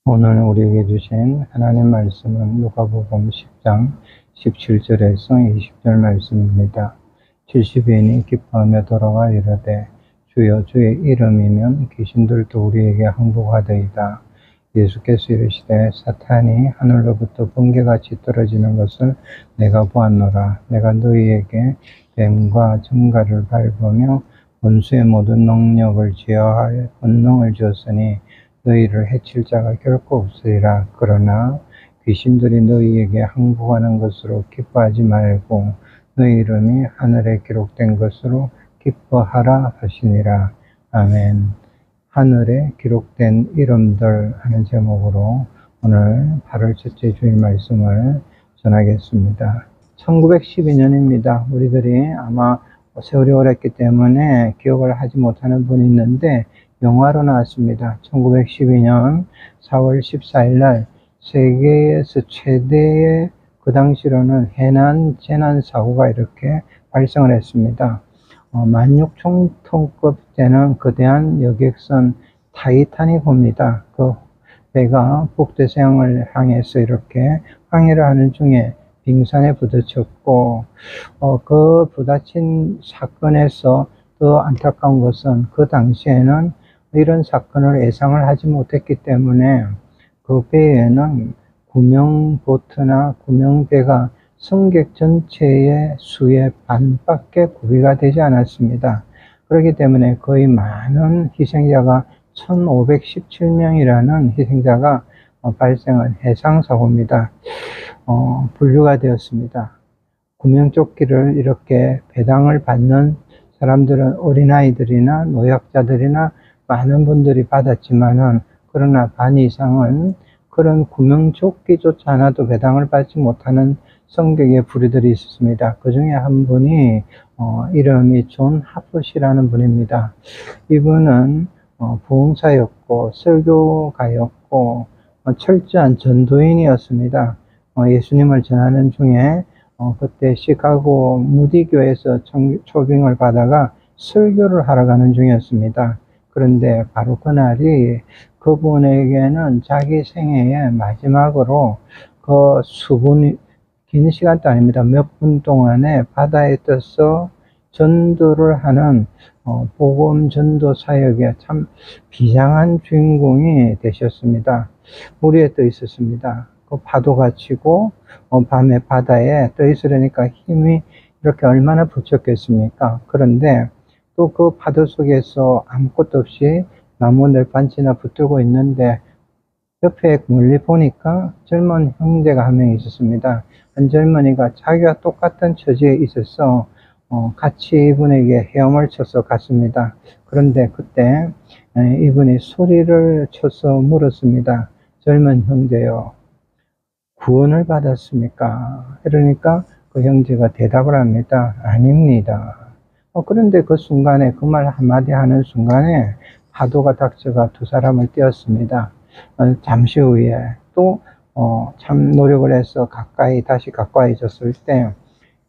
오늘 우리에게 주신 하나님 말씀은 누가복음 10장 17절에서 20절 말씀입니다. 70인이 기뻐하며 돌아와 이르되 주여 주의 이름이면 귀신들도 우리에게 항복하더이다. 예수께서 이르시되 사탄이 하늘로부터 번개같이 떨어지는 것을 내가 보았노라. 내가 너희에게 뱀과 정갈을 밟으며 원수의 모든 능력을 제어할 권능을 주었으니 너희를 해칠 자가 결코 없으리라. 그러나 귀신들이 너희에게 항복하는 것으로 기뻐하지 말고 너희 이름이 하늘에 기록된 것으로 기뻐하라 하시니라. 아멘. 하늘에 기록된 이름들 하는 제목으로 오늘 8월 첫째 주일 말씀을 전하겠습니다. 1912년입니다. 우리들이 아마 세월이 오랬기 때문에 기억을 하지 못하는 분이 있는데 영화로 나왔습니다. 1912년 4월 14일 날 세계에서 최대의 그 당시로는 해난 재난 사고가 이렇게 발생을 했습니다. 16,000톤급 되는 거대한 여객선 타이타닉호입니다. 그 배가 북대서양을 향해서 이렇게 항해를 하는 중에 빙산에 부딪혔고, 그 부딪힌 사건에서 더 안타까운 것은 그 당시에는 이런 사건을 예상을 하지 못했기 때문에 그 배에는 구명보트나 구명배가 승객 전체의 수의 반밖에 구비가 되지 않았습니다. 그렇기 때문에 거의 많은 희생자가 1517명이라는 희생자가 발생한 해상사고입니다. 분류가 되었습니다. 구명조끼를 이렇게 배당을 받는 사람들은 어린아이들이나 노약자들이나 많은 분들이 받았지만은 그러나 반 이상은 그런 구명조끼조차 하나도 배당을 받지 못하는 성격의 부류들이 있었습니다. 그 중에 한 분이 이름이 존 하프시라는 분입니다. 이분은 부흥사였고 설교가였고 철저한 전도인이었습니다. 예수님을 전하는 중에 그때 시카고 무디교에서 초빙을 받아가 설교를 하러 가는 중이었습니다. 그런데 바로 그날이 그분에게는 자기 생애의 마지막으로 그 수분, 긴 시간도 아닙니다. 몇 분 동안에 바다에 떠서 전도를 하는 복음 전도 사역에 참 비장한 주인공이 되셨습니다. 물에 떠 있었습니다. 그 파도가 치고 밤에 바다에 떠 있으려니까 힘이 이렇게 얼마나 붙였겠습니까? 그런데 또 그 파도 속에서 아무것도 없이 나무 널판치나 붙들고 있는데 옆에 멀리 보니까 젊은 형제가 한 명 있었습니다. 한 젊은이가 자기와 똑같은 처지에 있어서 같이 이분에게 헤엄을 쳐서 갔습니다. 그런데 그때 이분이 소리를 쳐서 물었습니다. 젊은 형제요, 구원을 받았습니까? 그러니까 그 형제가 대답을 합니다. 아닙니다. 그런데 그 순간에 그 말 한마디 하는 순간에 파도가 닥쳐가 두 사람을 떼었습니다. 잠시 후에 또 참 노력을 해서 다시 가까이졌을 때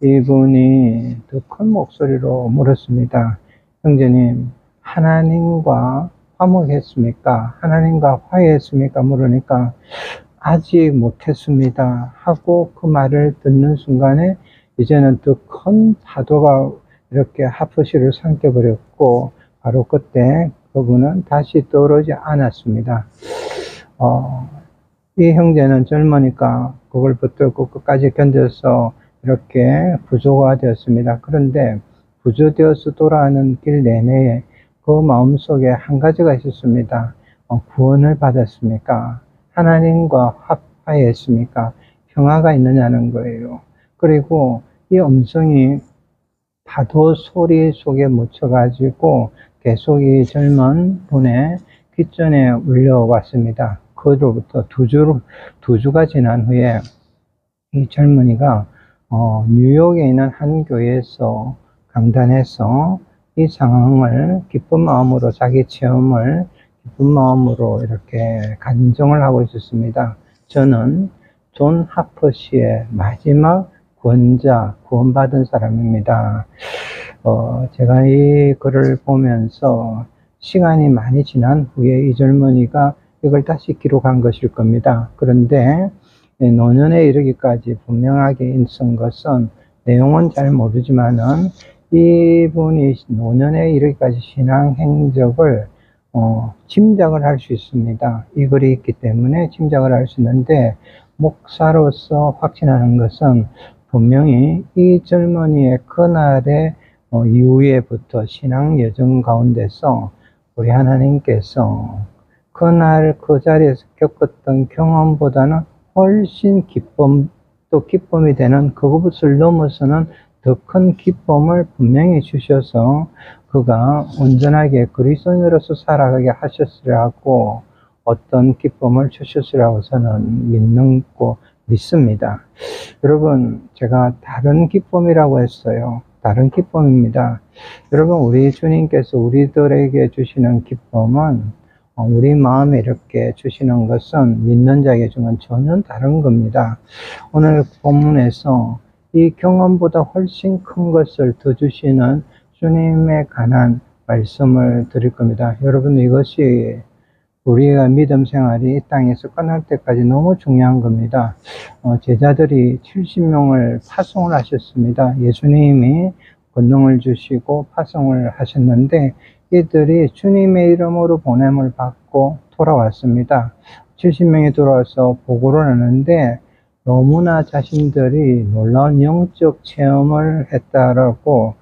이분이 더 큰 목소리로 물었습니다. 형제님, 하나님과 화목했습니까? 하나님과 화해했습니까? 물으니까 아직 못했습니다 하고 그 말을 듣는 순간에 이제는 더 큰 파도가 이렇게 하프시를 삼켜버렸고 바로 그때 그분은 다시 떠오르지 않았습니다. 이 형제는 젊으니까 그걸 붙들고 끝까지 견뎌서 이렇게 부조가 되었습니다. 그런데 부조되어서 돌아가는 길 내내에 그 마음속에 한 가지가 있었습니다. 구원을 받았습니까? 하나님과 화해했습니까? 평화가 있느냐는 거예요. 그리고 이 음성이 파도 소리 속에 묻혀가지고 계속 이 젊은 분의 귓전에 울려왔습니다. 그로부터 두 주가 지난 후에 이 젊은이가 뉴욕에 있는 한 교회에서 강단해서 이 상황을 기쁜 마음으로 자기 체험을 기쁜 마음으로 이렇게 간증을 하고 있었습니다. 저는 존 하퍼시의 마지막 구원받은 사람입니다. 제가 이 글을 보면서 시간이 많이 지난 후에 이 젊은이가 이걸 다시 기록한 것일 겁니다. 그런데 노년에 이르기까지 분명하게 인쓴 것은 내용은 잘 모르지만은 이분이 노년에 이르기까지 신앙 행적을 짐작을 할 수 있습니다. 이 글이 있기 때문에 짐작을 할 수 있는데, 목사로서 확신하는 것은 분명히 이 젊은이의 그날의 이후에부터 신앙 여정 가운데서 우리 하나님께서 그날 그 자리에서 겪었던 경험보다는 훨씬 또 기쁨이 되는 그것을 넘어서는 더 큰 기쁨을 분명히 주셔서 그가 온전하게 그리스도인으로서 살아가게 하셨으라고 어떤 기쁨을 주셨으라고 저는 믿습니다. 여러분, 제가 다른 기쁨이라고 했어요. 다른 기쁨입니다. 여러분, 우리 주님께서 우리들에게 주시는 기쁨은 우리 마음에 이렇게 주시는 것은 믿는 자에게는 전혀 다른 겁니다. 오늘 본문에서 이 경험보다 훨씬 큰 것을 더 주시는 주님에 관한 말씀을 드릴 겁니다. 여러분, 이것이 우리가 믿음 생활이 이 땅에서 끝날 때까지 너무 중요한 겁니다. 제자들이 70명을 파송을 하셨습니다. 예수님이 권능을 주시고 파송을 하셨는데 이들이 주님의 이름으로 보냄을 받고 돌아왔습니다. 70명이 돌아와서 보고를 하는데 너무나 자신들이 놀라운 영적 체험을 했다라고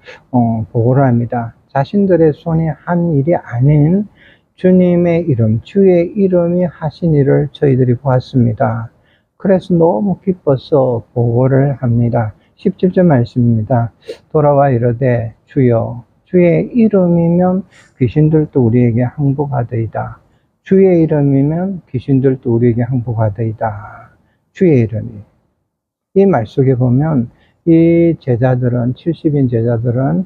보고를 합니다. 자신들의 손이 한 일이 아닌 주님의 이름, 주의 이름이 하신 일을 저희들이 보았습니다. 그래서 너무 기뻐서 보고를 합니다. 17절 말씀입니다. 돌아와 이르되 주여 주의 이름이면 귀신들도 우리에게 항복하더이다. 주의 이름이면 귀신들도 우리에게 항복하더이다. 주의 이름이. 이 말 속에 보면 이 제자들은 70인 제자들은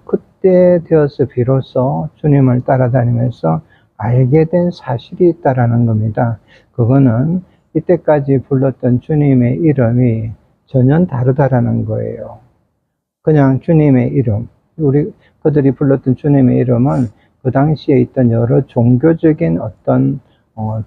그때 되어서 비로소 주님을 따라다니면서 알게 된 사실이 있다라는 겁니다. 그거는 이때까지 불렀던 주님의 이름이 전혀 다르다라는 거예요. 그냥 주님의 이름, 그들이 불렀던 주님의 이름은 그 당시에 있던 여러 종교적인 어떤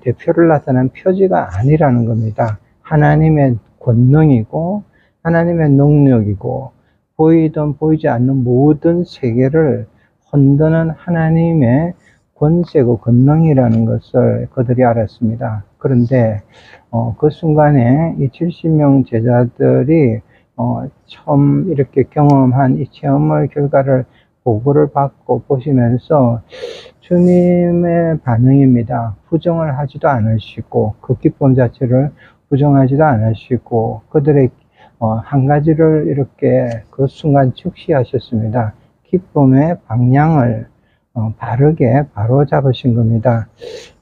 대표를 나타낸 표지가 아니라는 겁니다. 하나님의 권능이고 하나님의 능력이고 보이든 보이지 않는 모든 세계를 흔드는 하나님의 권세고 권능이라는 것을 그들이 알았습니다. 그런데 그 순간에 이 70명 제자들이 처음 이렇게 경험한 이 체험의 결과를 보고를 받고 보시면서 주님의 반응입니다. 부정을 하지도 않으시고 그 기쁨 자체를 부정하지도 않으시고 그들의 한 가지를 이렇게 그 순간 즉시하셨습니다. 기쁨의 방향을 바르게 바로 잡으신 겁니다.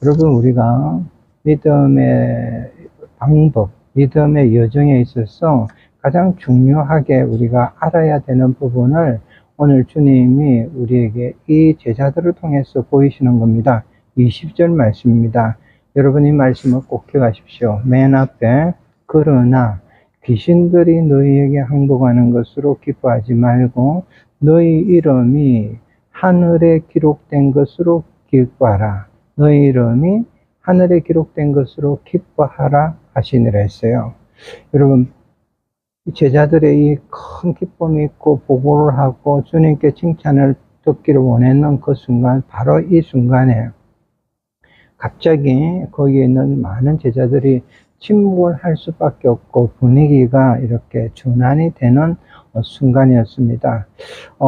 여러분, 우리가 믿음의 방법, 믿음의 여정에 있어서 가장 중요하게 우리가 알아야 되는 부분을 오늘 주님이 우리에게 이 제자들을 통해서 보이시는 겁니다. 20절 말씀입니다. 여러분, 이 말씀을 꼭 기억하십시오. 맨 앞에 그러나 귀신들이 너희에게 항복하는 것으로 기뻐하지 말고 너희 이름이 하늘에 기록된 것으로 기뻐하라. 너희 이름이 하늘에 기록된 것으로 기뻐하라 하시니라 했어요. 여러분, 제자들의 이 큰 기쁨이 있고 보고를 하고 주님께 칭찬을 듣기를 원했는 그 순간, 바로 이 순간에 갑자기 거기에 있는 많은 제자들이 침묵을 할 수밖에 없고 분위기가 이렇게 전환이 되는 순간이었습니다.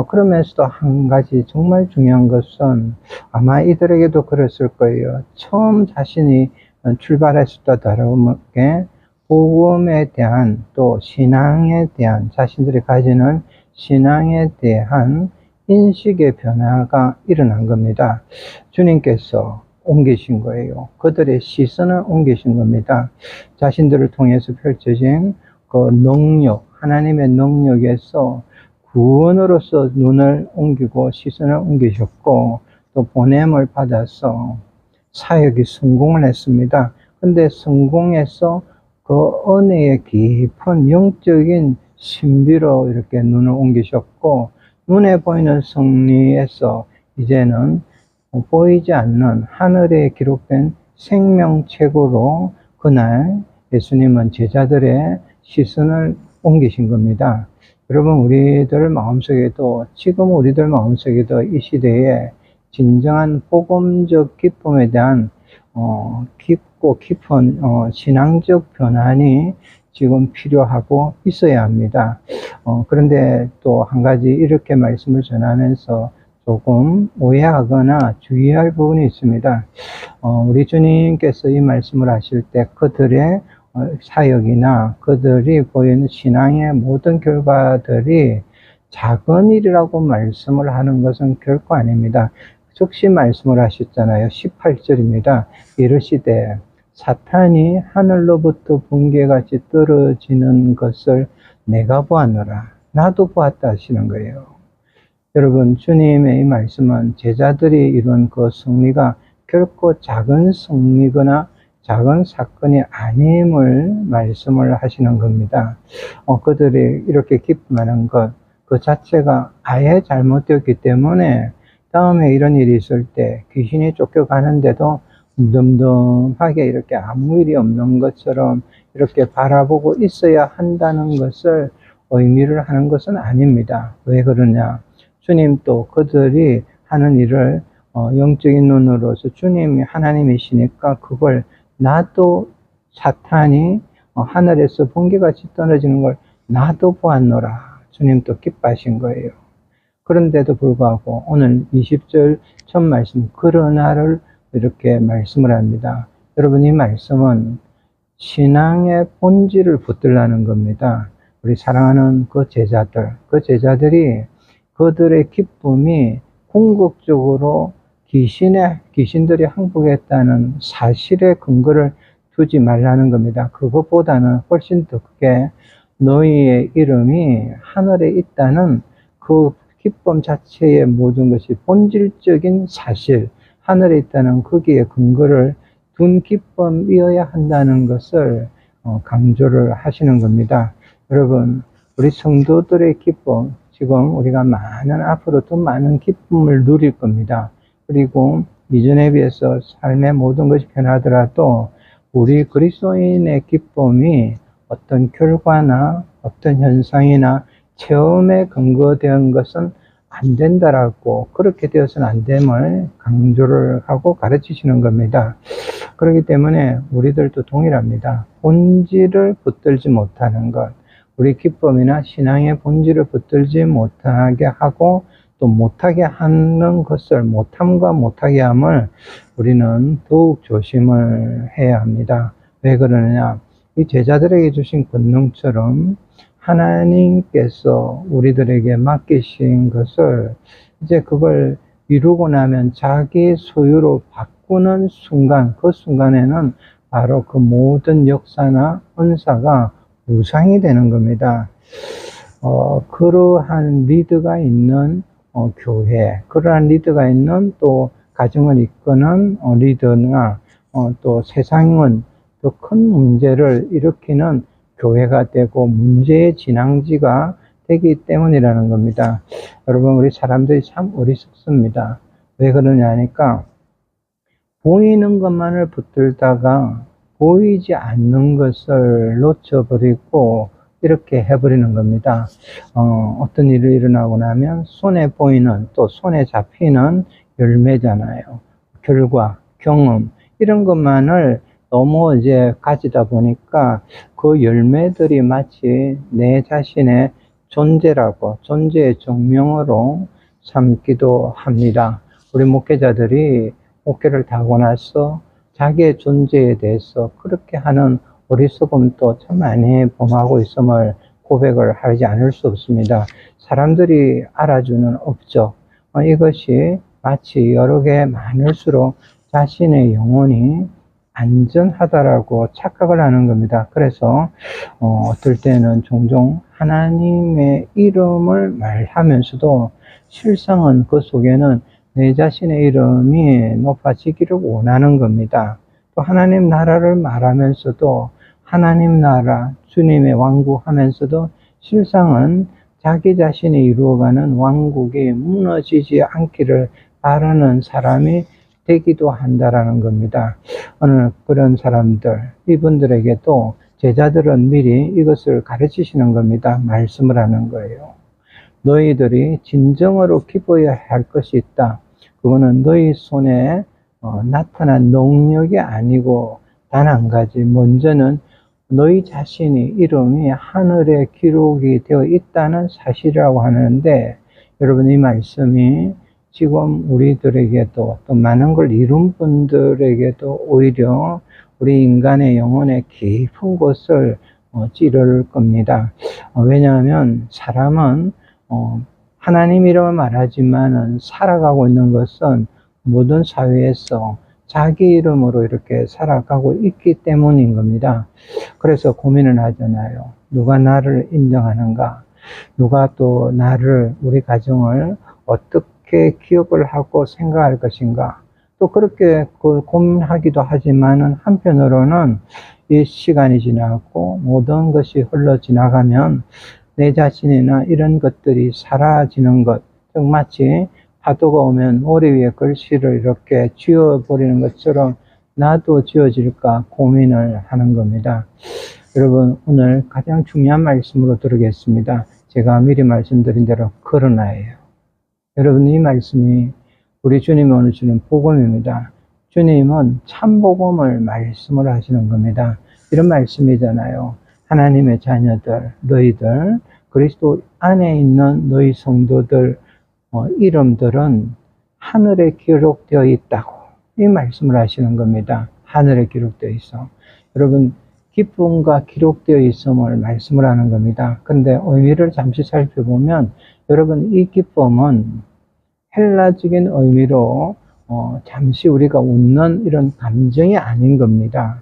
그러면서도 한 가지 정말 중요한 것은 아마 이들에게도 그랬을 거예요. 처음 자신이 출발했을 때 다르게 복음에 대한 또 신앙에 대한 자신들이 가지는 신앙에 대한 인식의 변화가 일어난 겁니다. 주님께서 옮기신 거예요. 그들의 시선을 옮기신 겁니다. 자신들을 통해서 펼쳐진 그 능력, 하나님의 능력에서 구원으로서 눈을 옮기고 시선을 옮기셨고 또 보냄을 받아서 사역이 성공을 했습니다. 근데 성공해서 그 은혜의 깊은 영적인 신비로 이렇게 눈을 옮기셨고 눈에 보이는 승리에서 이제는 보이지 않는 하늘에 기록된 생명책으로 그날 예수님은 제자들의 시선을 옮기신 겁니다. 여러분, 우리들 마음속에도, 지금 우리들 마음속에도 이 시대에 진정한 복음적 기쁨에 대한 깊고 깊은 신앙적 변환이 지금 필요하고 있어야 합니다. 그런데 또 한 가지 이렇게 말씀을 전하면서 조금 오해하거나 주의할 부분이 있습니다. 우리 주님께서 이 말씀을 하실 때 그들의 사역이나 그들이 보이는 신앙의 모든 결과들이 작은 일이라고 말씀을 하는 것은 결코 아닙니다. 즉시 말씀을 하셨잖아요. 18절입니다. 이르시되 사탄이 하늘로부터 번개같이 떨어지는 것을 내가 보았노라. 나도 보았다 하시는 거예요. 여러분, 주님의 이 말씀은 제자들이 이룬 그 승리가 결코 작은 승리거나 작은 사건이 아님을 말씀을 하시는 겁니다. 그들이 이렇게 기쁨하는 것, 그 자체가 아예 잘못되었기 때문에 다음에 이런 일이 있을 때 귀신이 쫓겨가는데도 덤덤하게 이렇게 아무 일이 없는 것처럼 이렇게 바라보고 있어야 한다는 것을 의미를 하는 것은 아닙니다. 왜 그러냐? 주님도 그들이 하는 일을 영적인 눈으로서 주님이 하나님이시니까 그걸 나도 사탄이 하늘에서 번개같이 떨어지는 걸 나도 보았노라. 주님도 기뻐하신 거예요. 그런데도 불구하고 오늘 20절 첫 말씀 그러나를 이렇게 말씀을 합니다. 여러분, 이 말씀은 신앙의 본질을 붙들라는 겁니다. 우리 사랑하는 그 제자들이 그들의 기쁨이 궁극적으로 귀신들이 항복했다는 사실의 근거를 두지 말라는 겁니다. 그것보다는 훨씬 더 크게 너희의 이름이 하늘에 있다는 그 기쁨 자체의 모든 것이 본질적인 사실, 하늘에 있다는 거기에 근거를 둔 기쁨이어야 한다는 것을 강조를 하시는 겁니다. 여러분, 우리 성도들의 기쁨, 지금 우리가 앞으로 더 많은 기쁨을 누릴 겁니다. 그리고 이전에 비해서 삶의 모든 것이 변하더라도 우리 그리스도인의 기쁨이 어떤 결과나 어떤 현상이나 체험에 근거된 것은 안 된다라고, 그렇게 되어서는 안 됨을 강조를 하고 가르치시는 겁니다. 그렇기 때문에 우리들도 동일합니다. 본질을 붙들지 못하는 것, 우리 기쁨이나 신앙의 본질을 붙들지 못하게 하고 또 못하게 하는 것을, 못함과 못하게 함을 우리는 더욱 조심을 해야 합니다. 왜 그러느냐? 이 제자들에게 주신 권능처럼 하나님께서 우리들에게 맡기신 것을 이제 그걸 이루고 나면 자기 소유로 바꾸는 순간, 그 순간에는 바로 그 모든 역사나 은사가 무상이 되는 겁니다. 그러한 리드가 있는 교회, 그러한 리드가 있는 또 가정을 이끄는 리더나 또 세상은 더 큰 문제를 일으키는 교회가 되고 문제의 진앙지가 되기 때문이라는 겁니다. 여러분, 우리 사람들이 참 어리석습니다. 왜 그러냐 하니까 보이는 것만을 붙들다가 보이지 않는 것을 놓쳐버리고 이렇게 해버리는 겁니다. 어떤 일이 일어나고 나면 손에 보이는, 또 손에 잡히는 열매잖아요. 결과, 경험, 이런 것만을 너무 이제 가지다 보니까 그 열매들이 마치 내 자신의 존재라고, 존재의 정명으로 삼기도 합니다. 우리 목회자들이 목회를 다 하고 나서 자기의 존재에 대해서 그렇게 하는 어리석음도 참 많이 범하고 있음을 고백을 하지 않을 수 없습니다. 사람들이 알아주는 업적, 이것이 마치 여러 개 많을수록 자신의 영혼이 안전하다라고 착각을 하는 겁니다. 그래서 어떨 때는 종종 하나님의 이름을 말하면서도 실상은 그 속에는 내 자신의 이름이 높아지기를 원하는 겁니다. 또 하나님 나라를 말하면서도 하나님 나라, 주님의 왕국 하면서도 실상은 자기 자신이 이루어가는 왕국이 무너지지 않기를 바라는 사람이 되기도 한다라는 겁니다. 어느 그런 사람들, 이분들에게도 제자들은 미리 이것을 가르치시는 겁니다. 말씀을 하는 거예요. 너희들이 진정으로 기뻐해야 할 것이 있다. 그거는 너희 손에 나타난 능력이 아니고 단 한 가지, 먼저는 너희 자신이 이름이 하늘에 기록이 되어 있다는 사실이라고 하는데, 여러분 이 말씀이 지금 우리들에게도 또 많은 걸 이룬 분들에게도 오히려 우리 인간의 영혼의 깊은 곳을 찌를 겁니다. 왜냐하면 사람은 하나님이라고 말하지만은 살아가고 있는 것은 모든 사회에서 자기 이름으로 이렇게 살아가고 있기 때문인 겁니다. 그래서 고민을 하잖아요. 누가 나를 인정하는가? 누가 또 나를, 우리 가정을 어떻게 기억을 하고 생각할 것인가? 또 그렇게 고민하기도 하지만은 한편으로는 이 시간이 지나고 모든 것이 흘러 지나가면 내 자신이나 이런 것들이 사라지는 것, 즉 마치 파도가 오면 모래 위에 글씨를 이렇게 지워버리는 것처럼 나도 지워질까 고민을 하는 겁니다. 여러분 오늘 가장 중요한 말씀으로 들으겠습니다. 제가 미리 말씀드린 대로 그러나예요. 여러분 이 말씀이 우리 주님이 오늘 주는 복음입니다. 주님은 참 복음을 말씀을 하시는 겁니다. 이런 말씀이잖아요. 하나님의 자녀들, 너희들, 그리스도 안에 있는 너희 성도들 이름들은 하늘에 기록되어 있다고 이 말씀을 하시는 겁니다. 하늘에 기록되어 있어. 여러분 기쁨과 기록되어 있음을 말씀을 하는 겁니다. 그런데 의미를 잠시 살펴보면 여러분 이 기쁨은 헬라적인 의미로 잠시 우리가 웃는 이런 감정이 아닌 겁니다.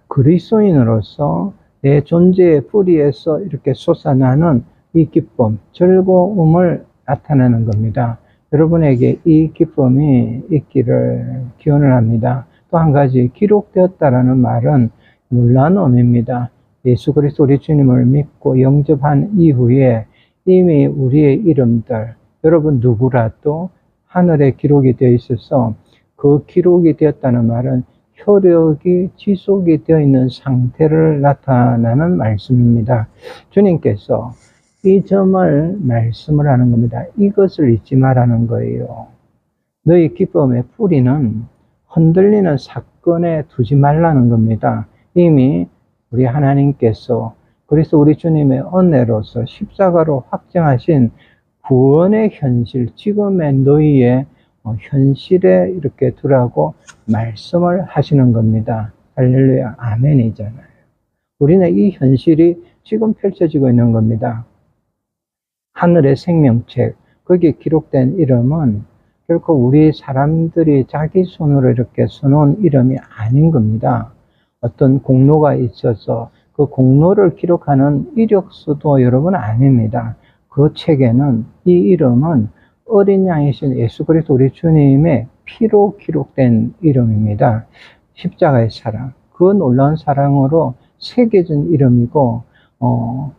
그리스도인으로서 내 존재의 뿌리에서 이렇게 솟아나는 이 기쁨, 즐거움을 나타내는 겁니다. 여러분에게 이 기쁨이 있기를 기원을 합니다. 또 한 가지 기록되었다라는 말은 놀라운 의미입니다. 예수 그리스도 우리 주님을 믿고 영접한 이후에 이미 우리의 이름들, 여러분 누구라도 하늘에 기록이 되어 있어서 그 기록이 되었다는 말은 효력이 지속이 되어 있는 상태를 나타나는 말씀입니다. 주님께서 이 점을 말씀을 하는 겁니다. 이것을 잊지 말라는 거예요. 너희 기쁨의 뿌리는 흔들리는 사건에 두지 말라는 겁니다. 이미 우리 하나님께서 그래서 우리 주님의 은혜로서 십자가로 확정하신 구원의 현실, 지금의 너희의 현실에 이렇게 두라고 말씀을 하시는 겁니다. 할렐루야, 아멘이잖아요. 우리는 이 현실이 지금 펼쳐지고 있는 겁니다. 하늘의 생명책, 거기에 기록된 이름은 결코 우리 사람들이 자기 손으로 이렇게 써놓은 이름이 아닌 겁니다. 어떤 공로가 있어서 그 공로를 기록하는 이력서도 여러분 아닙니다. 그 책에는 이 이름은 어린 양이신 예수 그리스도 우리 주님의 피로 기록된 이름입니다. 십자가의 사랑, 그 놀라운 사랑으로 새겨진 이름이고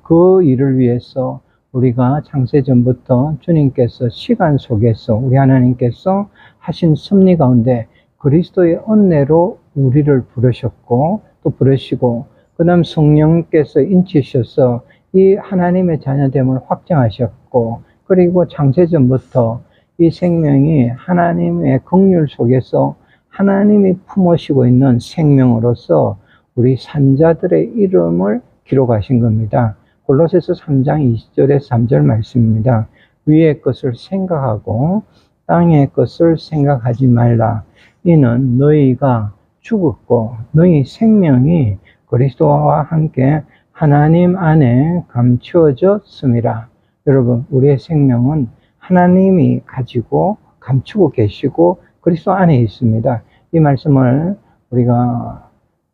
그 일을 위해서 우리가 창세전부터 주님께서 시간 속에서 우리 하나님께서 하신 섭리 가운데 그리스도의 은혜로 우리를 부르셨고 또 부르시고 그 다음 성령께서 인치셔서 이 하나님의 자녀됨을 확정하셨고 그리고 창세전부터 이 생명이 하나님의 긍휼 속에서 하나님이 품으시고 있는 생명으로서 우리 산자들의 이름을 기록하신 겁니다. 골로새서 3장 20절에서 3절 말씀입니다. 위의 것을 생각하고 땅의 것을 생각하지 말라. 이는 너희가 죽었고 너희 생명이 그리스도와 함께 하나님 안에 감추어졌음이라. 여러분 우리의 생명은 하나님이 가지고 감추고 계시고 그리스도 안에 있습니다. 이 말씀을 우리가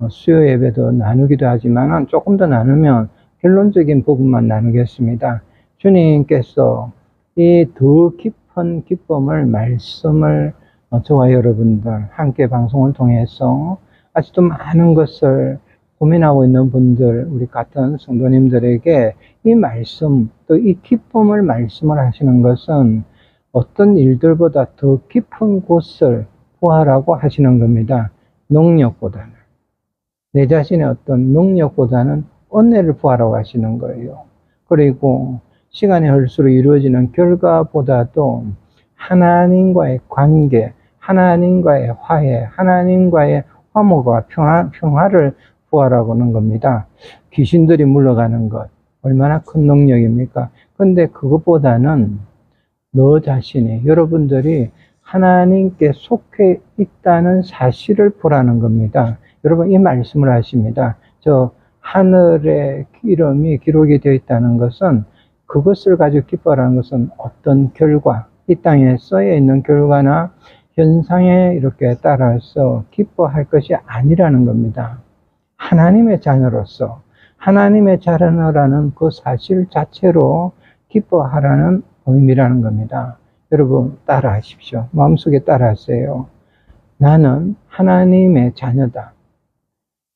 수요 예배도 나누기도 하지만 조금 더 나누면 결론적인 부분만 나누겠습니다. 주님께서 이 더 깊은 기쁨을 말씀을 저와 여러분들 함께 방송을 통해서 아직도 많은 것을 고민하고 있는 분들, 우리 같은 성도님들에게 이 말씀, 또 이 기쁨을 말씀을 하시는 것은 어떤 일들보다 더 깊은 곳을 구하라고 하시는 겁니다. 능력보다는. 내 자신의 어떤 능력보다는 은혜를 구하라고 하시는 거예요. 그리고 시간이 흘수록 이루어지는 결과보다도 하나님과의 관계, 하나님과의 화해, 하나님과의 화목과 평화를 구하라고 하는 겁니다. 귀신들이 물러가는 것, 얼마나 큰 능력입니까? 근데 그것보다는 너 자신이, 여러분들이 하나님께 속해 있다는 사실을 보라는 겁니다. 여러분, 이 말씀을 하십니다. 저 하늘의 이름이 기록이 되어 있다는 것은, 그것을 가지고 기뻐하라는 것은 어떤 결과, 이 땅에 써여 있는 결과나 현상에 이렇게 따라서 기뻐할 것이 아니라는 겁니다. 하나님의 자녀로서, 하나님의 자녀라는 그 사실 자체로 기뻐하라는 의미라는 겁니다. 여러분, 따라 하십시오. 마음속에 따라 하세요. 나는 하나님의 자녀다.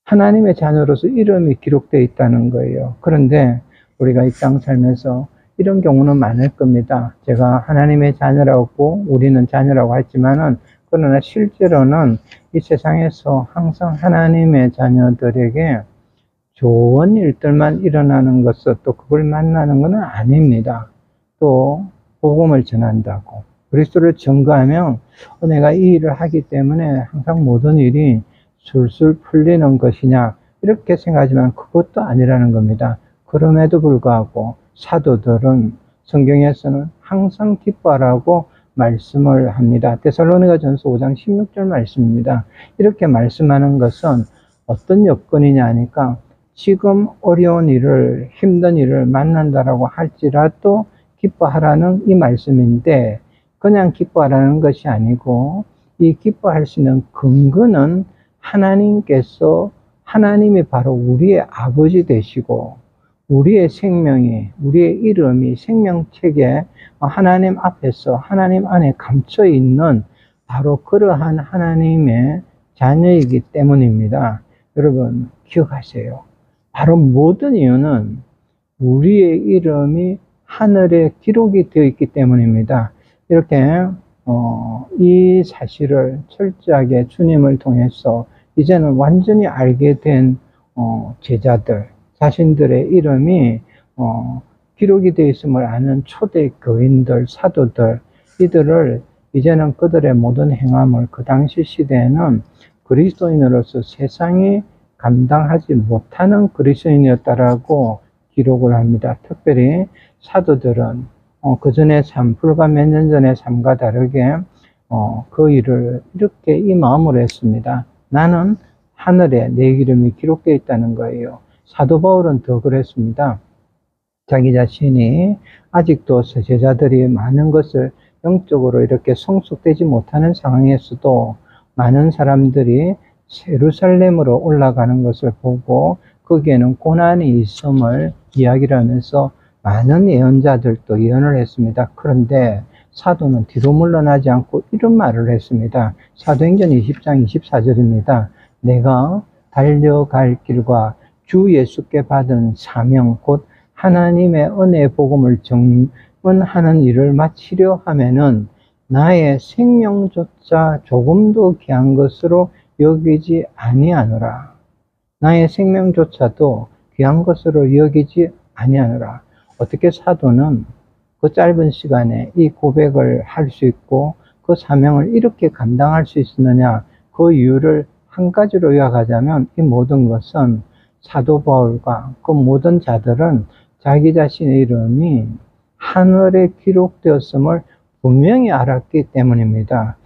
하나님의 자녀로서 이름이 기록되어 있다는 거예요. 그런데 우리가 이 땅 살면서 이런 경우는 많을 겁니다. 제가 하나님의 자녀라고, 우리는 자녀라고 했지만은, 그러나 실제로는 이 세상에서 항상 하나님의 자녀들에게 좋은 일들만 일어나는 것은, 또 그걸 만나는 것은 아닙니다. 또 복음을 전한다고, 그리스도를 증거하면 내가 이 일을 하기 때문에 항상 모든 일이 술술 풀리는 것이냐, 이렇게 생각하지만 그것도 아니라는 겁니다. 그럼에도 불구하고 사도들은 성경에서는 항상 기뻐하라고 말씀을 합니다. 데살로니가전서 5장 16절 말씀입니다. 이렇게 말씀하는 것은 어떤 여건이냐 하니까, 지금 어려운 일을, 힘든 일을 만난다라고 할지라도 기뻐하라는 이 말씀인데, 그냥 기뻐하라는 것이 아니고, 이 기뻐할 수 있는 근거는 하나님께서, 하나님이 바로 우리의 아버지 되시고, 우리의 생명이, 우리의 이름이 생명책에 하나님 앞에서, 하나님 안에 감춰 있는 바로 그러한 하나님의 자녀이기 때문입니다. 여러분, 기억하세요. 바로 모든 이유는 우리의 이름이 하늘에 기록이 되어 있기 때문입니다. 이렇게 이 사실을 철저하게 주님을 통해서 이제는 완전히 알게 된 제자들, 자신들의 이름이 기록이 되어 있음을 아는 초대 교인들, 사도들, 이들을 이제는 그들의 모든 행함을 그 당시 시대에는 그리스도인으로서 세상이 감당하지 못하는 그리스도인이었다라고 기록을 합니다. 특별히 사도들은 그 전의 삶, 불과 몇 년 전의 삶과 다르게 그 일을 이렇게 이 마음으로 했습니다. 나는 하늘에 내 이름이 기록되어 있다는 거예요. 사도 바울은 더 그랬습니다. 자기 자신이 아직도 제자들이 많은 것을 영적으로 이렇게 성숙되지 못하는 상황에서도 많은 사람들이 예루살렘으로 올라가는 것을 보고 거기에는 고난이 있음을 이야기를 하면서 많은 예언자들도 예언을 했습니다. 그런데 사도는 뒤로 물러나지 않고 이런 말을 했습니다. 사도행전 20장 24절입니다. 내가 달려갈 길과 주 예수께 받은 사명 곧 하나님의 은혜의 복음을 증언하는 일을 마치려 하면은 나의 생명조차 조금도 귀한 것으로 여기지 아니하노라. 나의 생명조차도 귀한 것으로 여기지 아니하노라. 어떻게 사도는 그 짧은 시간에 이 고백을 할 수 있고 그 사명을 이렇게 감당할 수 있었느냐? 그 이유를 한 가지로 요약하자면 이 모든 것은 사도 바울과 그 모든 자들은 자기 자신의 이름이 하늘에 기록되었음을 분명히 알았기 때문입니다.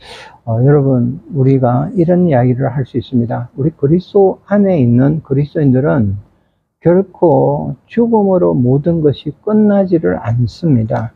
여러분, 우리가 이런 이야기를 할 수 있습니다. 우리 그리스도 안에 있는 그리스도인들은 결코 죽음으로 모든 것이 끝나지를 않습니다.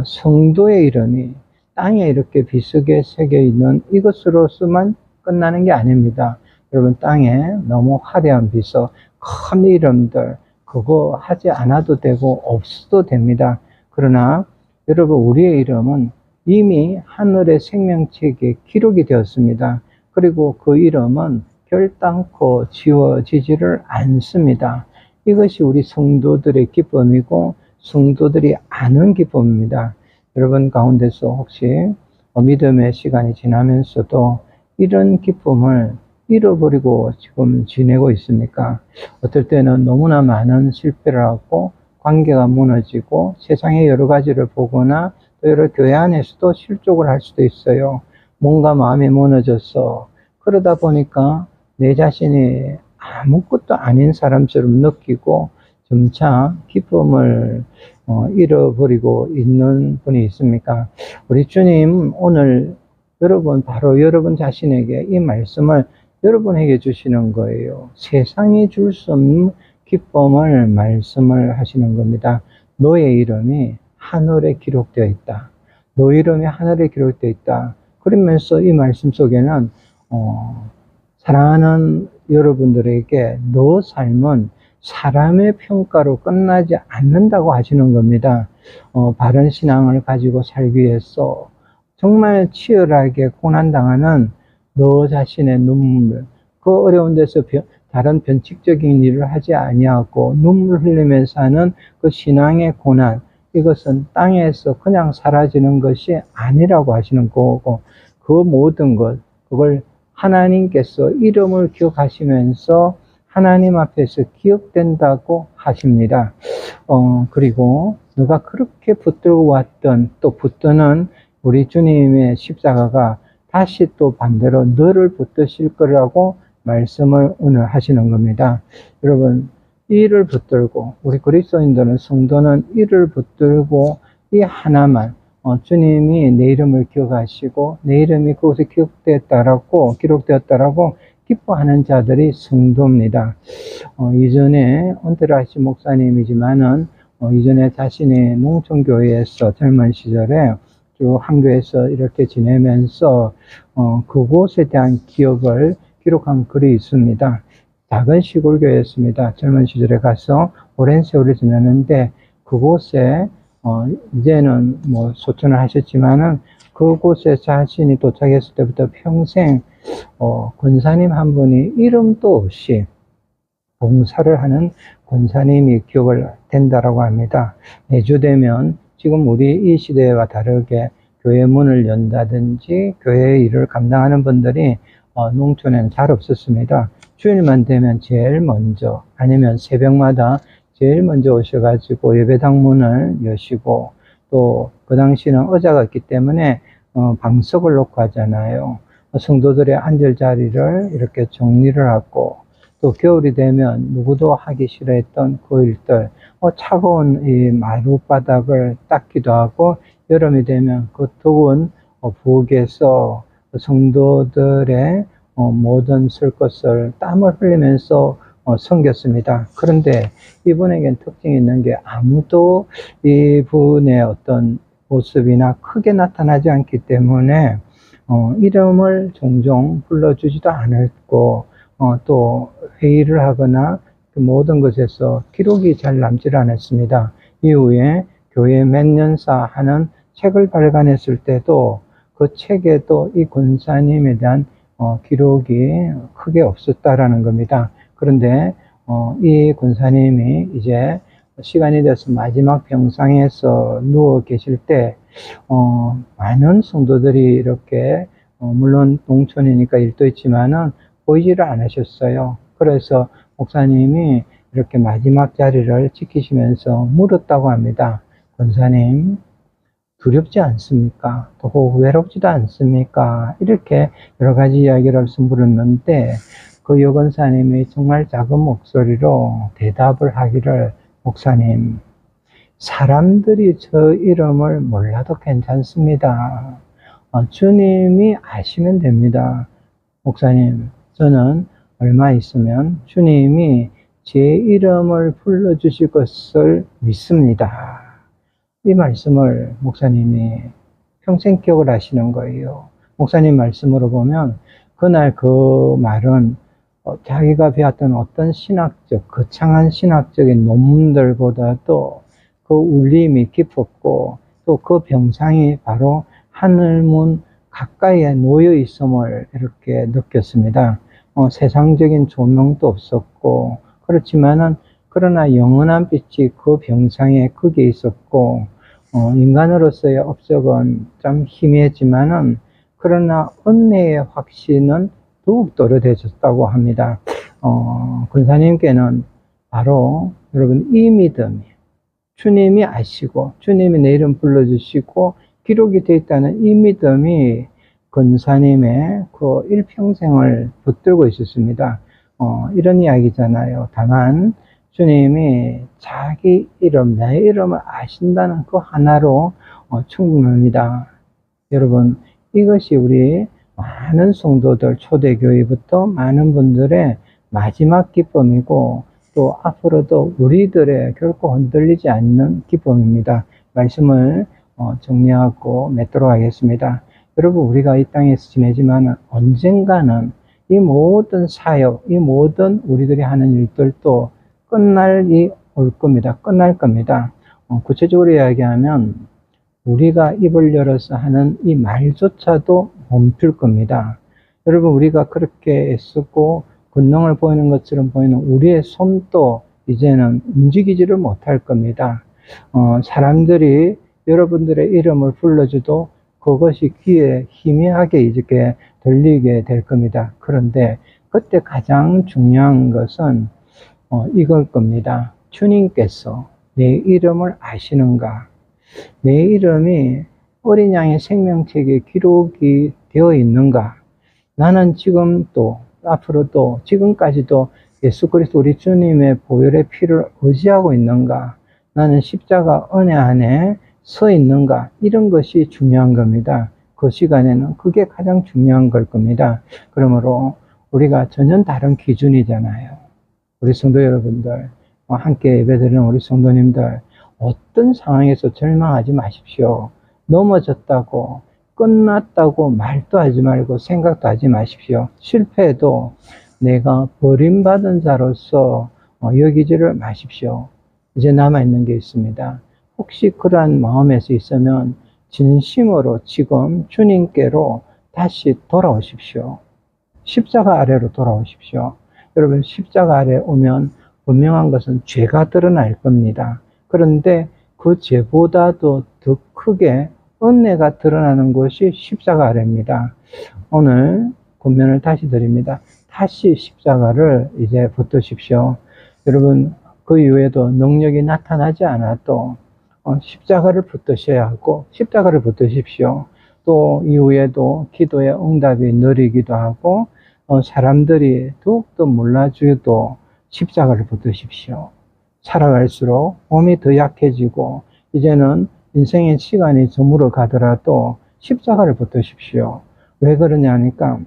성도의 이름이 땅에 이렇게 비석에 새겨 있는 이것으로서만 끝나는 게 아닙니다. 여러분, 땅에 너무 화려한 비석, 큰 이름들, 그거 하지 않아도 되고 없어도 됩니다. 그러나 여러분, 우리의 이름은 이미 하늘의 생명책에 기록이 되었습니다. 그리고 그 이름은 결단코 지워지지를 않습니다. 이것이 우리 성도들의 기쁨이고 성도들이 아는 기쁨입니다. 여러분 가운데서 혹시 믿음의 시간이 지나면서도 이런 기쁨을 잃어버리고 지금 지내고 있습니까? 어떨 때는 너무나 많은 실패를 하고 관계가 무너지고 세상의 여러 가지를 보거나 또 여러 교회 안에서도 실족을 할 수도 있어요. 뭔가 마음이 무너져서 그러다 보니까 내 자신이 아무것도 아닌 사람처럼 느끼고 점차 기쁨을 잃어버리고 있는 분이 있습니까? 우리 주님 오늘 바로 여러분 자신에게 이 말씀을 여러분에게 주시는 거예요. 세상이 줄 수 없는 기쁨을 말씀을 하시는 겁니다. 너의 이름이 하늘에 기록되어 있다. 너의 이름이 하늘에 기록되어 있다. 그러면서 이 말씀 속에는 사랑하는 여러분들에게 너 삶은 사람의 평가로 끝나지 않는다고 하시는 겁니다. 바른 신앙을 가지고 살기 위해서 정말 치열하게 고난당하는 너 자신의 눈물, 그 어려운 데서 다른 변칙적인 일을 하지 아니하고 눈물 흘리면서 하는 그 신앙의 고난, 이것은 땅에서 그냥 사라지는 것이 아니라고 하시는 거고, 그 모든 것, 그걸 하나님께서 이름을 기억하시면서 하나님 앞에서 기억된다고 하십니다. 그리고 너가 그렇게 붙들고 왔던, 또 붙드는 우리 주님의 십자가가 다시 또 반대로 너를 붙드실 거라고 말씀을 오늘 하시는 겁니다. 여러분, 이를 붙들고, 우리 그리스도인들은, 성도는 이를 붙들고 이 하나만, 주님이 내 이름을 기억하시고 내 이름이 그곳에 기록되었다라고 기뻐하는 자들이 성도입니다. 이전에 언테라시 목사님이지만은 이전에 자신의 농촌교회에서 젊은 시절에 쭉 한교에서 이렇게 지내면서 그곳에 대한 기억을 기록한 글이 있습니다. 작은 시골교회였습니다. 젊은 시절에 가서 오랜 세월을 지냈는데 그곳에 이제는 뭐 소천을 하셨지만은 그곳에 자신이 도착했을 때부터 평생 권사님 한 분이 이름도 없이 봉사를 하는 권사님이 기억을 된다라고 합니다. 매주 되면 지금 우리 이 시대와 다르게 교회 문을 연다든지 교회 일을 감당하는 분들이 농촌에는 잘 없었습니다. 주일만 되면 제일 먼저, 아니면 새벽마다 제일 먼저 오셔가지고 예배당 문을 여시고, 또 그 당시는 의자가 있기 때문에 방석을 놓고 하잖아요. 성도들의 앉을 자리를 이렇게 정리를 하고, 또 겨울이 되면 누구도 하기 싫어했던 그 일들, 차가운 이 마룻바닥을 닦기도 하고, 여름이 되면 그 더운 부엌에서 성도들의 모든 쓸 것을 땀을 흘리면서 섬겼습니다. 그런데 이분에겐 특징이 있는 게 아무도 이분의 어떤 모습이나 크게 나타나지 않기 때문에 이름을 종종 불러주지도 않았고, 또 회의를 하거나 그 모든 것에서 기록이 잘 남질 않았습니다. 이후에 교회 맹년사 하는 책을 발간했을 때도 그 책에도 이 권사님에 대한 기록이 크게 없었다라는 겁니다. 그런데 이 권사님이 이제 시간이 돼서 마지막 병상에서 누워 계실 때 많은 성도들이 이렇게 물론 농촌이니까 일도 있지만은 보이지를 않으셨어요. 그래서 목사님이 이렇게 마지막 자리를 지키시면서 물었다고 합니다. 권사님, 두렵지 않습니까? 또 외롭지도 않습니까? 이렇게 여러 가지 이야기를 물었는데 그 여권사님이 정말 작은 목소리로 대답을 하기를, 목사님, 사람들이 저 이름을 몰라도 괜찮습니다. 주님이 아시면 됩니다. 목사님, 저는 얼마 있으면 주님이 제 이름을 불러주실 것을 믿습니다. 이 말씀을 목사님이 평생 기억을 하시는 거예요. 목사님 말씀으로 보면 그날 그 말은 자기가 배웠던 어떤 거창한 신학적인 논문들보다도 그 울림이 깊었고, 또 그 병상이 바로 하늘문 가까이에 놓여 있음을 이렇게 느꼈습니다. 세상적인 조명도 없었고, 그렇지만은 그러나 영원한 빛이 그 병상에 거기에 있었고, 인간으로서의 업적은 좀 희미했지만은 그러나 은혜의 확신은 더욱 또렷해졌다고 합니다. 권사님께는 바로 여러분 이 믿음이 주님이 아시고 주님이 내 이름 불러주시고 기록이 되어 있다는 이 믿음이 권사님의 그 일평생을 붙들고 있었습니다. 이런 이야기잖아요. 다만 주님이 자기 이름, 내 이름을 아신다는 그 하나로 충분합니다. 여러분, 이것이 우리 많은 성도들, 초대교회부터 많은 분들의 마지막 기쁨이고 또 앞으로도 우리들의 결코 흔들리지 않는 기쁨입니다. 말씀을 정리하고 맺도록 하겠습니다. 여러분, 우리가 이 땅에서 지내지만 언젠가는 이 모든 사역, 이 모든 우리들이 하는 일들도 끝날이 올 겁니다. 끝날 겁니다. 구체적으로 이야기하면 우리가 입을 열어서 하는 이 말조차도 멈출 겁니다. 여러분, 우리가 그렇게 애쓰고 권능을 보이는 것처럼 보이는 우리의 손도 이제는 움직이지를 못할 겁니다. 사람들이 여러분들의 이름을 불러줘도 그것이 귀에 희미하게 이렇게 들리게 될 겁니다. 그런데 그때 가장 중요한 것은 이걸 겁니다. 주님께서 내 이름을 아시는가? 내 이름이 어린 양의 생명책에 기록이 되어 있는가? 나는 지금도 앞으로도 지금까지도 예수 그리스도 우리 주님의 보혈의 피를 의지하고 있는가? 나는 십자가 은혜 안에 서 있는가? 이런 것이 중요한 겁니다. 그 시간에는 그게 가장 중요한 걸 겁니다. 그러므로 우리가 전혀 다른 기준이잖아요. 우리 성도 여러분들, 함께 예배드리는 우리 성도님들, 어떤 상황에서 절망하지 마십시오. 넘어졌다고, 끝났다고 말도 하지 말고 생각도 하지 마십시오. 실패해도 내가 버림받은 자로서 여기지를 마십시오. 이제 남아있는 게 있습니다. 혹시 그러한 마음에서 있으면 진심으로 지금 주님께로 다시 돌아오십시오. 십자가 아래로 돌아오십시오. 여러분, 십자가 아래 오면 분명한 것은 죄가 드러날 겁니다. 그런데 그 죄보다도 더 크게 은혜가 드러나는 것이 십자가 아래입니다. 오늘 권면을 다시 드립니다. 다시 십자가를 이제 붙드십시오. 여러분, 그 이후에도 능력이 나타나지 않아도 십자가를 붙드셔야 하고 십자가를 붙드십시오. 또 이후에도 기도의 응답이 느리기도 하고 사람들이 더욱더 몰라줘도 십자가를 붙드십시오. 살아갈수록 몸이 더 약해지고 이제는 인생의 시간이 저물어 가더라도 십자가를 붙드십시오. 왜 그러냐 하니까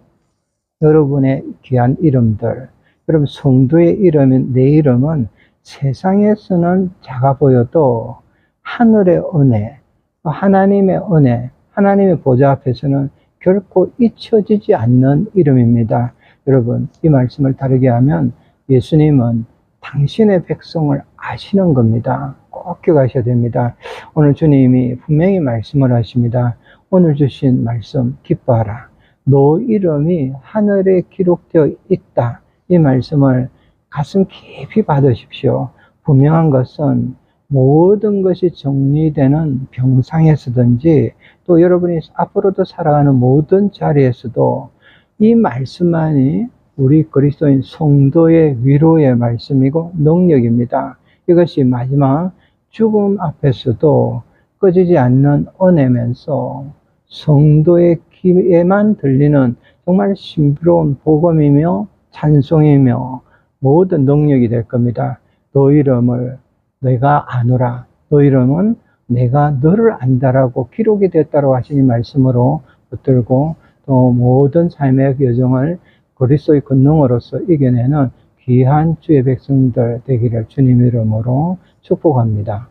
여러분의 귀한 이름들, 여러분 성도의 이름인 내 이름은 세상에서는 작아 보여도 하늘의 은혜, 하나님의 은혜, 하나님의 보좌 앞에서는 결코 잊혀지지 않는 이름입니다. 여러분, 이 말씀을 다르게 하면 예수님은 당신의 백성을 아시는 겁니다. 꼭 기억하셔야 됩니다. 오늘 주님이 분명히 말씀을 하십니다. 오늘 주신 말씀 기뻐하라. 너 이름이 하늘에 기록되어 있다. 이 말씀을 가슴 깊이 받으십시오. 분명한 것은 모든 것이 정리되는 병상에서든지 또 여러분이 앞으로도 살아가는 모든 자리에서도 이 말씀만이 우리 그리스도인 성도의 위로의 말씀이고 능력입니다. 이것이 마지막 죽음 앞에서도 꺼지지 않는 은혜면서 성도의 귀에만 들리는 정말 신비로운 복음이며 찬송이며 모든 능력이 될 겁니다. 너 이름을 내가 아노라. 너 이름은 내가 너를 안다라고 기록이 됐다고 하시니 말씀으로 붙들고 또 모든 삶의 여정을 그리스도의 권능으로서 이겨내는 귀한 주의 백성들 되기를 주님 이름으로 축복합니다.